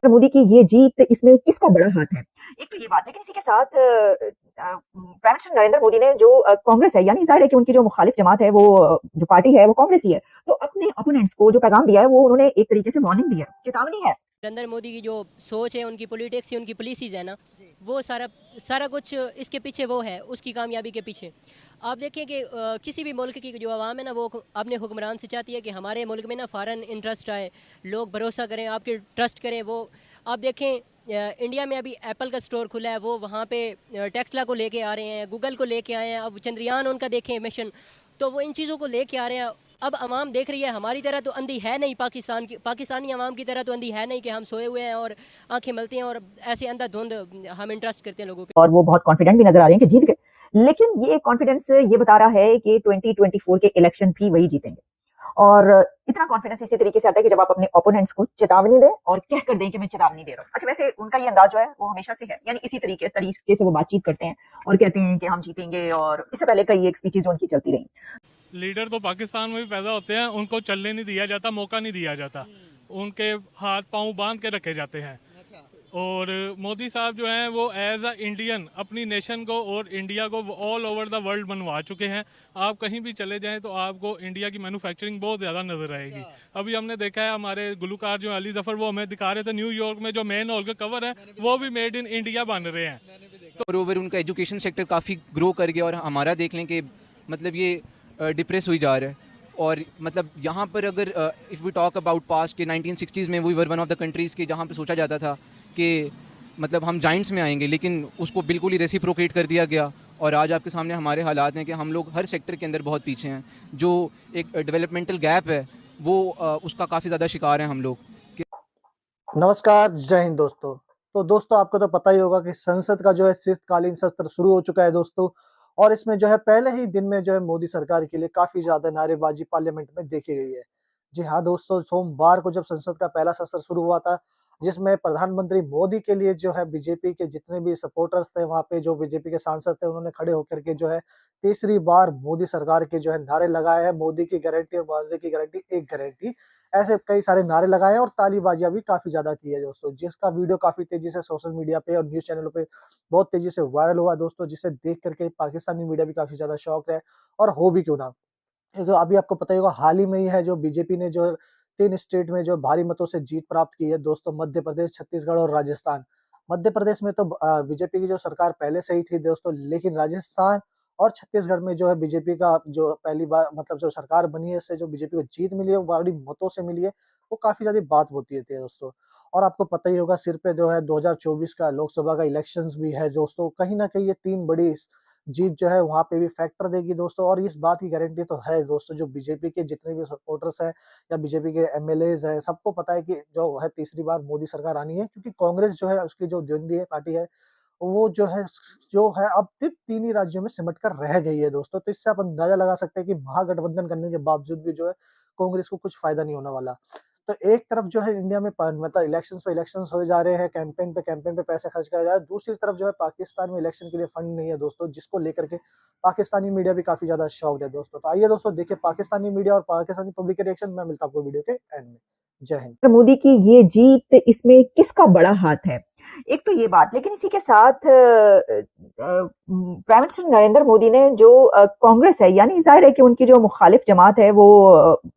मोदी की ये जीत इसमें किसका बड़ा हाथ है? एक तो ये बात है कि इसी के साथ प्राइम मिनिस्टर नरेंद्र मोदी ने जो कांग्रेस है यानी ज़ाहिर है कि उनकी जो मुखालिफ जमात है वो जो पार्टी है वो कांग्रेस ही है। तो अपने ओपोनेंट्स को जो पैगाम दिया है वो उन्होंने एक तरीके से वार्निंग दी है, चेतावनी है। नरेंद्र मोदी की जो सोच है, उनकी पॉलिटिक्स है, उनकी पॉलिसीज़ है ना, वो सारा सारा कुछ इसके पीछे वो है, उसकी कामयाबी के पीछे। आप देखें कि किसी भी मुल्क की जो आवाम है ना, वो अपने हुक्मरान से चाहती है कि हमारे मुल्क में ना फ़ॉरेन इंटरेस्ट आए, लोग भरोसा करें, आपके ट्रस्ट करें। वो आप देखें इंडिया में अभी एप्पल का स्टोर खुला है, वो वहाँ पे टेस्ला को लेके आ रहे हैं, गूगल को लेके आए हैं, अब चंद्रयान उनका देखें मिशन, तो वो इन चीज़ों को लेके आ रहे हैं। अब आवाम देख रही है, हमारी तरह तो अंधी है नहीं, पाकिस्तानी आवाम की तरह तो अंधी है नहीं कि हम सोए हुए हैं और आंखें मलती हैं और ऐसे अंधाधुंध हम इंटरेस्ट करते हैं लोगों पे। और वो बहुत कॉन्फिडेंट भी नजर आ रहे हैं कि जीत गए। लेकिन ये कॉन्फिडेंस ये बता रहा है कि 2024 के इलेक्शन भी वही जीतेंगे। और इतना कॉन्फिडेंस इसी तरीके से आता है कि जब आप अपने ओपोनेंट्स को चेतावनी दें और कह कर दें कि मैं चेतावनी दे रहा हूँ। अच्छा, वैसे उनका ये अंदाज जो है वो हमेशा से है, यानी इसी तरीके से वो बातचीत करते हैं और कहते हैं कि हम जीतेंगे। और इससे पहले कई एक स्पीचेज उनकी चलती रही। लीडर तो पाकिस्तान में भी पैदा होते हैं, उनको चलने नहीं दिया जाता, मौका नहीं दिया जाता, उनके हाथ पांव बांध के रखे जाते हैं। और मोदी साहब जो हैं वो एज अ इंडियन अपनी नेशन को और इंडिया को ऑल ओवर द वर्ल्ड बनवा चुके हैं। आप कहीं भी चले जाएं तो आपको इंडिया की मैन्युफैक्चरिंग बहुत ज़्यादा नजर आएगी। अभी हमने देखा है हमारे गुलकार जो अली जफर, वो हमें दिखा रहे थे न्यूयॉर्क में जो मेन हॉल का कवर है वो भी मेड इन इंडिया बन रहे हैं। तो ओवर उनका एजुकेशन सेक्टर काफ़ी ग्रो कर गया और हमारा देख लें कि मतलब ये डिप्रेस हुई जा रहा है। और मतलब यहाँ पर अगर if we talk about past के 1960s में we were one of the countries के जहाँ पर सोचा जाता था कि मतलब हम जाइंट्स में आएंगे, लेकिन उसको बिल्कुल ही रेसिप्रोकेट कर दिया गया। और आज आपके सामने हमारे हालात हैं कि हम लोग हर सेक्टर के अंदर बहुत पीछे हैं। जो एक डेवलपमेंटल गैप है वो उसका काफ़ी ज़्यादा शिकार हैं हम लोग। नमस्कार, जय हिंद दोस्तों। तो दोस्तों आपको तो पता ही होगा कि संसद का जो है शीतकालीन सत्र शुरू हो चुका है दोस्तों। और इसमें जो है पहले ही दिन में जो है मोदी सरकार के लिए काफी ज्यादा नारेबाजी पार्लियामेंट में देखी गई है। जी हाँ दोस्तों, सोमवार को जब संसद का पहला सत्र शुरू हुआ था, जिसमें प्रधानमंत्री मोदी के लिए जो है बीजेपी के जितने भी सपोर्टर्स थे, वहाँ पे जो बीजेपी के सांसद थे, उन्होंने खड़े होकर के जो है तीसरी बार मोदी सरकार के जो है नारे लगाए हैं। मोदी की गारंटी और मोदी की गारंटी एक गारंटी, ऐसे कई सारे नारे लगाए और तालीबाजियां भी काफी ज्यादा की है दोस्तों, जिसका वीडियो काफी तेजी से सोशल मीडिया पे और न्यूज चैनलों पे बहुत तेजी से वायरल हुआ दोस्तों, जिसे देख करके पाकिस्तानी मीडिया भी काफी ज्यादा शॉक है। और हो भी क्यों ना, क्योंकि अभी आपको पता ही होगा, हाल ही में ही है जो बीजेपी ने जो 3 स्टेट में जो भारी मतों से जीत प्राप्त की है दोस्तों, मध्य प्रदेश, छत्तीसगढ़ और राजस्थान। मध्य प्रदेश में तो बीजेपी की जो सरकार पहले से ही थी दोस्तों, लेकिन राजस्थान और छत्तीसगढ़ में जो है बीजेपी का जो पहली बार मतलब जो सरकार बनी है, इससे जो बीजेपी को जीत मिली है वो बड़ी मतों से मिली है, वो काफी ज्यादा बात होती है दोस्तों। और आपको पता ही होगा, सिर पे जो है 2024 का लोकसभा का इलेक्शंस भी है दोस्तों। कहीं ना कहीं ये 3 बड़ी जीत जो है वहाँ पे भी फैक्टर देगी दोस्तों। और इस बात की गारंटी तो है दोस्तों, जो बीजेपी के जितने भी सपोर्टर्स हैं या बीजेपी के एमएलएज हैं, सबको पता है कि जो है तीसरी बार मोदी सरकार आनी है, क्योंकि कांग्रेस जो है उसकी जो द्वंद्वी पार्टी है, वो जो है अब सिर्फ 3 ही राज्यों में सिमट कर रह गई है दोस्तों। तो इससे आप अंदाजा लगा सकते हैं कि महागठबंधन करने के बावजूद भी जो है कांग्रेस को कुछ फायदा नहीं होने वाला। तो एक तरफ जो है इंडिया में मतलब इलेक्शंस पे इलेक्शंस हो जा रहे हैं, कैंपेन पे पैसे खर्च करा जा रहा है। दूसरी तरफ जो है पाकिस्तान में इलेक्शन के लिए फंड नहीं है दोस्तों, जिसको लेकर के पाकिस्तानी मीडिया भी काफी ज्यादा शॉक्ड है दोस्तों। तो आइए दोस्तों देखिए पाकिस्तानी मीडिया और पाकिस्तानी पब्लिक के रिएक्शन। मैं मिलता हूँ आपको वीडियो के एंड में। जय हिंद। मोदी की ये जीत इसमें किसका बड़ा हाथ है? एक तो ये बात, लेकिन इसी के साथ प्राइम मिनिस्टर नरेंद्र मोदी ने जो कांग्रेस है यानी ज़ाहिर है कि उनकी जो मुखालिफ जमात है वो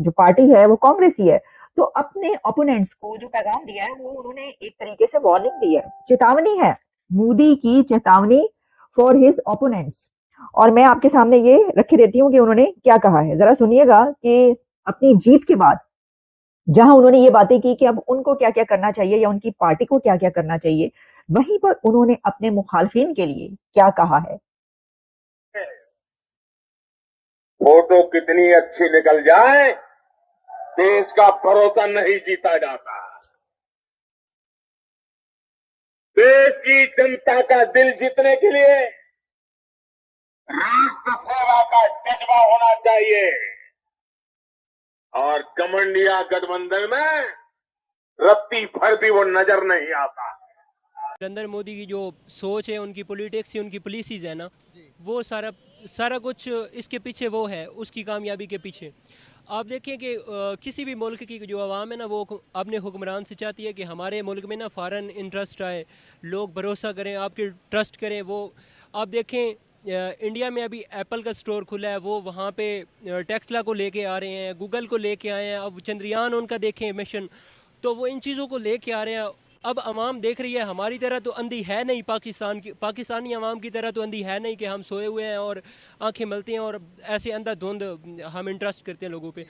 जो पार्टी है वो कांग्रेस ही है। तो अपने ओपोनेंट्स को जो पैगाम दिया है वो उन्होंने एक तरीके से वार्निंग दी है, चेतावनी है। मोदी की चेतावनी फॉर हिज ओपोनेंट्स। और मैं आपके सामने ये रखे देती हूँ कि उन्होंने क्या कहा है, जरा सुनिएगा कि अपनी जीत के बाद जहां उन्होंने ये बातें की कि अब उनको क्या क्या करना चाहिए या उनकी पार्टी को क्या क्या करना चाहिए, वहीं पर उन्होंने अपने मुखालफिन के लिए क्या कहा है। फोटो कितनी अच्छी निकल जाए, देश का भरोसा नहीं जीता जाता। देश की जनता का दिल जीतने के लिए राष्ट्र सेवा का जज्बा होना चाहिए। और कमंडिया गठबंधन में रत्ती भर भी वो नजर नहीं आता। नरेंद्र मोदी की जो सोच है, उनकी पॉलिटिक्स है, उनकी पॉलिसीज़ है ना, वो सारा कुछ इसके पीछे वो है, उसकी कामयाबी के पीछे। आप देखें कि किसी भी मुल्क की जो आवाम है ना वो अपने हुक्मरान से चाहती है कि हमारे मुल्क में ना फ़ॉरेन इंटरेस्ट आए, लोग भरोसा करें, आपके ट्रस्ट करें। वो आप देखें इंडिया में अभी एप्पल का स्टोर खुला है, वो वहाँ पे टेस्ला को लेके आ रहे हैं, गूगल को लेके आए हैं, अब चंद्रयान उनका देखें मिशन, तो वो इन चीज़ों को लेके आ रहे हैं। अब आवाम देख रही है, हमारी तरह तो अंधी है नहीं, पाकिस्तानी आवाम की तरह तो अंधी है नहीं कि हम सोए हुए हैं और आंखें मलती हैं और ऐसे अंधाधुंध हम इंटरेस्ट करते हैं लोगों पे।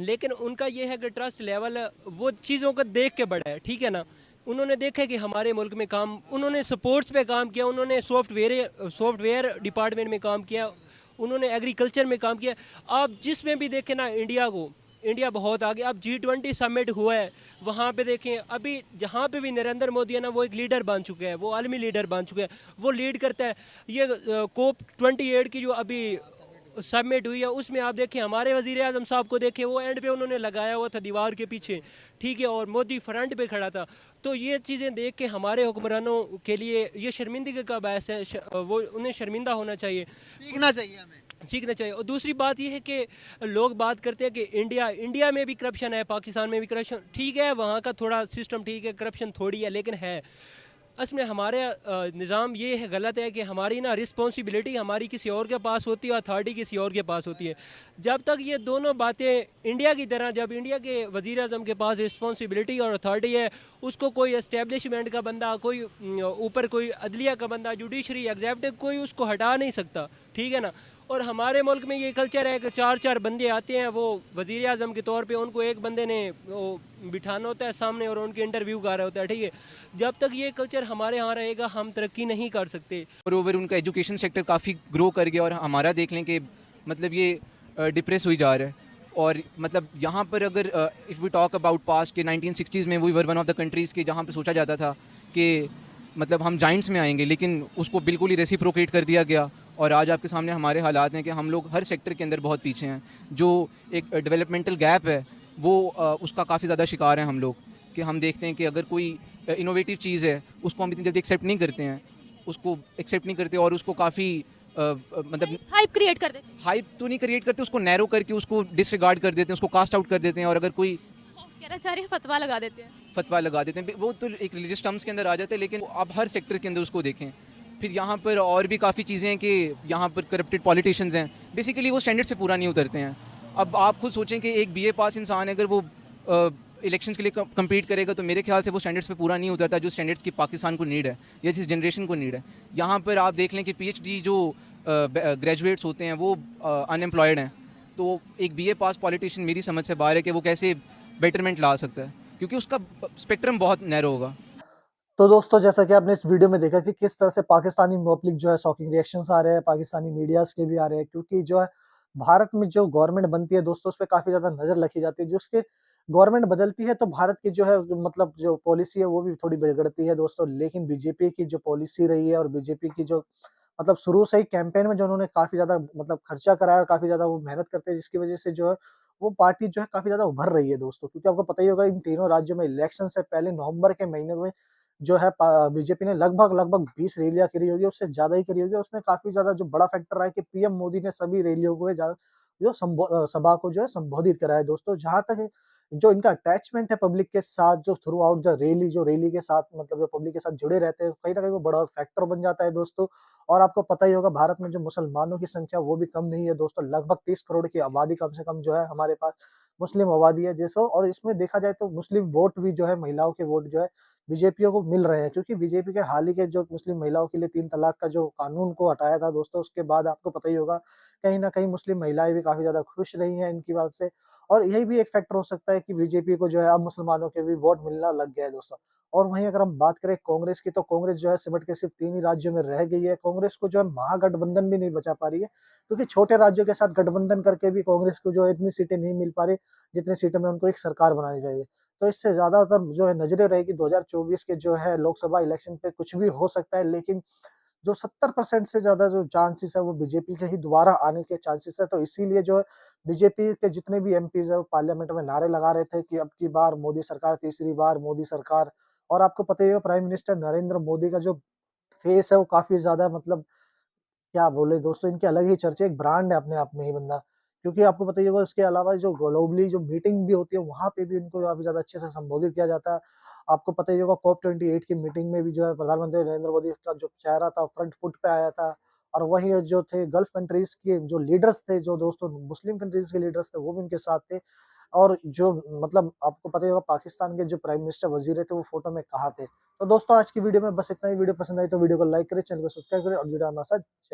लेकिन उनका ये है कि ट्रस्ट लेवल वो चीज़ों को देख के बढ़ा है, ठीक है ना। उन्होंने देखा कि हमारे मुल्क में काम, उन्होंने स्पोर्ट्स पे काम किया, उन्होंने सॉफ्टवेयर डिपार्टमेंट में काम किया, उन्होंने एग्रीकल्चर में काम किया। आप जिसमें भी देखें ना इंडिया बहुत आगे। अब G20 समिट हुआ है, वहाँ पे देखें, अभी जहाँ पे भी नरेंद्र मोदी है ना वो एक लीडर बन चुके हैं, वो आलमी लीडर बन चुके हैं, वो लीड करता है। ये कोप 28 की जो अभी समिट हुई है उसमें आप देखें हमारे वज़ीर आज़म साहब को देखें, वो एंड पे उन्होंने लगाया हुआ था दीवार के पीछे, ठीक है, और मोदी फ्रंट पे खड़ा था। तो ये चीज़ें देख के हमारे हुक्मरानों के लिए ये शर्मिंदगी का बायस है, वो उन्हें शर्मिंदा होना चाहिए, सीखना चाहिए हमें। सीखना चाहिए। और दूसरी बात ये है कि लोग बात करते हैं कि इंडिया में भी करप्शन है, पाकिस्तान में भी करप्शन, ठीक है, वहाँ का थोड़ा सिस्टम ठीक है, करप्शन थोड़ी है, लेकिन है असमें हमारे निज़ाम ये है, गलत है कि हमारी ना रिस्पॉन्सिबिलिटी हमारी किसी और के पास होती है, अथॉरिटी किसी और के पास होती है। जब तक ये दोनों बातें इंडिया की तरह, जब इंडिया के वज़ीर आज़म के पास रिस्पॉन्सिबिलिटी और अथॉरिटी है, उसको कोई एस्टेब्लिशमेंट का बंदा, कोई ऊपर कोई अदलिया का बंदा, जुडिशरी एग्जेक्टिव, कोई उसको हटा नहीं सकता, ठीक है ना। और हमारे मुल्क में ये कल्चर है कि चार बंदे आते हैं, वो वज़ीर आज़म के तौर पे, उनको एक बंदे ने वो बिठाना होता है सामने और उनके इंटरव्यू कर रहा होता है, ठीक है। जब तक ये कल्चर हमारे यहाँ रहेगा हम तरक्की नहीं कर सकते। और ओवर उनका एजुकेशन सेक्टर काफ़ी ग्रो कर गया और हमारा देख लें कि मतलब ये डिप्रेस हुई जा रहा है। और मतलब यहाँ पर अगर if we talk about past के 1960s में we were one of the countries के जहाँ पर सोचा जाता था कि मतलब हम जाइंट्स में आएंगे, लेकिन उसको बिल्कुल ही रेसिप्रोकेट कर दिया गया। और आज आपके सामने हमारे हालात हैं कि हम लोग हर सेक्टर के अंदर बहुत पीछे हैं। जो एक डेवलपमेंटल गैप है वो उसका काफ़ी ज़्यादा शिकार हैं हम लोग। कि हम देखते हैं कि अगर कोई इनोवेटिव चीज़ है उसको हम इतनी जल्दी एक्सेप्ट नहीं करते हैं, उसको एक्सेप्ट नहीं करते और उसको काफ़ी मतलब हाइप क्रिएट कर देते हैं। हाइप तो नहीं क्रिएट करते, उसको नैरो करके उसको डिसरिगार्ड कर देते हैं, उसको कास्ट आउट कर देते हैं। और अगर कोई कहना चाह रहे हैं फतवा लगा देते हैं। फतवा लगा देते हैं, वो तो एक रिलीजियस टर्म्स के अंदर आ जाते हैं। लेकिन आप हर सेक्टर के अंदर उसको देखें। फिर यहाँ पर और भी काफ़ी चीज़ें हैं कि यहाँ पर करप्टेड पॉलिटिशियंस हैं, बेसिकली वो स्टैंडर्ड से पूरा नहीं उतरते हैं। अब आप खुद सोचें कि एक BA पास इंसान अगर वो इलेक्शंस के लिए कम्पीट करेगा तो मेरे ख्याल से वो स्टैंडर्ड्स पे पूरा नहीं उतरता जो स्टैंडर्ड्स की पाकिस्तान को नीड है या जिस जनरेशन को नीड है। यहाँ पर आप देख लें कि PhD जो ग्रेजुएट्स होते हैं वो अनएम्प्लॉयड हैं। तो एक BA पास पॉलिटिशियन मेरी समझ से बाहर है कि वो कैसे बेटरमेंट ला सकता है, क्योंकि उसका स्पेक्ट्रम बहुत नैरो होगा। तो दोस्तों जैसा कि आपने इस वीडियो में देखा कि किस तरह से पाकिस्तानी पब्लिक जो है शॉकिंग रिएक्शंस आ रहे हैं, पाकिस्तानी मीडियाज के भी आ रहे हैं, क्योंकि जो है भारत में जो गवर्नमेंट बनती है दोस्तों उस पर काफी ज्यादा नजर रखी जाती है। जो उसके गवर्नमेंट बदलती है तो भारत की जो है मतलब जो पॉलिसी है वो भी थोड़ी बिगड़ती है दोस्तों। लेकिन बीजेपी की जो पॉलिसी रही है और बीजेपी की जो मतलब शुरू से ही कैंपेन में जो उन्होंने काफी ज्यादा मतलब खर्चा कराया और काफी ज्यादा वो मेहनत करते हैं, जिसकी वजह से जो है वो पार्टी जो है काफी ज्यादा उभर रही है दोस्तों। क्योंकि आपको पता ही होगा इन तीनों राज्यों में इलेक्शन से पहले नवंबर के महीने में जो है बीजेपी ने लगभग 20 रैलियां करी होगी, उससे ज्यादा ही करी होगी। उसमें काफी ज्यादा जो बड़ा फैक्टर रहा है कि पीएम मोदी ने सभी रैलियों को जो सभा को जो है संबोधित करा है दोस्तों। जहां तक जो इनका अटैचमेंट है पब्लिक के साथ, जो थ्रू आउट द रैली जो रैली के साथ मतलब जो पब्लिक के साथ जुड़े रहते हैं, कहीं ना कहीं वो बड़ा फैक्टर बन जाता है दोस्तों। और आपको पता ही होगा भारत में जो मुसलमानों की संख्या वो भी कम नहीं है दोस्तों। लगभग 30 करोड़ की आबादी कम से कम जो है हमारे पास मुस्लिम आबादी है जैसो। और इसमें देखा जाए तो मुस्लिम वोट भी जो है, महिलाओं के वोट जो है बीजेपी को मिल रहे हैं। क्योंकि बीजेपी के हाल ही के जो मुस्लिम महिलाओं के लिए 3 तलाक का जो कानून को हटाया था दोस्तों, उसके बाद आपको पता ही होगा कहीं न कहीं मुस्लिम महिलाएं भी काफ़ी ज़्यादा खुश रही हैं इनकी बात से। और यही भी एक फैक्टर हो सकता है कि बीजेपी को जो है अब मुसलमानों के भी वोट मिलना लग गया है दोस्तों। और वहीं अगर हम बात करें कांग्रेस की, तो कांग्रेस जो है सिमट के सिर्फ 3 ही राज्यों में रह गई है। कांग्रेस को जो है महागठबंधन भी नहीं बचा पा रही है, क्योंकि छोटे राज्यों के साथ गठबंधन करके भी कांग्रेस को जो है इतनी सीटें नहीं मिल पा रही, जितनी सीटों में उनको एक सरकार बनानी चाहिए। तो इससे ज़्यादातर जो है नज़रें रहेगी 2024 के जो है लोकसभा इलेक्शन पे। कुछ भी हो सकता है, लेकिन जो 70% से ज़्यादा जो चांसेस है वो बीजेपी के ही दोबारा आने के चांसेस है। तो इसीलिए जो है बीजेपी के जितने भी एमपीज़ है वो पार्लियामेंट में नारे लगा रहे थे कि अब की बार मोदी सरकार, तीसरी बार मोदी सरकार। और आपको पता ही है प्राइम मिनिस्टर नरेंद्र मोदी का जो फेस है वो काफ़ी ज़्यादा मतलब क्या बोले दोस्तों, इनके अलग ही चर्चे, एक ब्रांड है अपने आप में ही बंदा। क्योंकि आपको पता ही होगा इसके अलावा जो ग्लोबली जो मीटिंग भी होती है वहाँ पे भी इनको काफ़ी ज़्यादा अच्छे से संबोधित किया जाता है। आपको पता ही होगा COP 28 की मीटिंग में भी जो है प्रधानमंत्री नरेंद्र मोदी का जो चेहरा था फ्रंट फुट पे आया था और वहीं जो थे गल्फ कंट्रीज़ के जो लीडर्स थे, जो दोस्तों मुस्लिम कंट्रीज़ के लीडर्स थे वो भी उनके साथ थे और जो मतलब आपको पता ही होगा पाकिस्तान के जो प्राइम मिनिस्टर वज़ीर थे वो फ़ोटो में कहाँ थे। तो दोस्तों आज की वीडियो में बस इतना ही। वीडियो पसंद आई तो वीडियो को लाइक करें, चैनल को सब्सक्राइब करें और जुड़े हमारे साथ। जय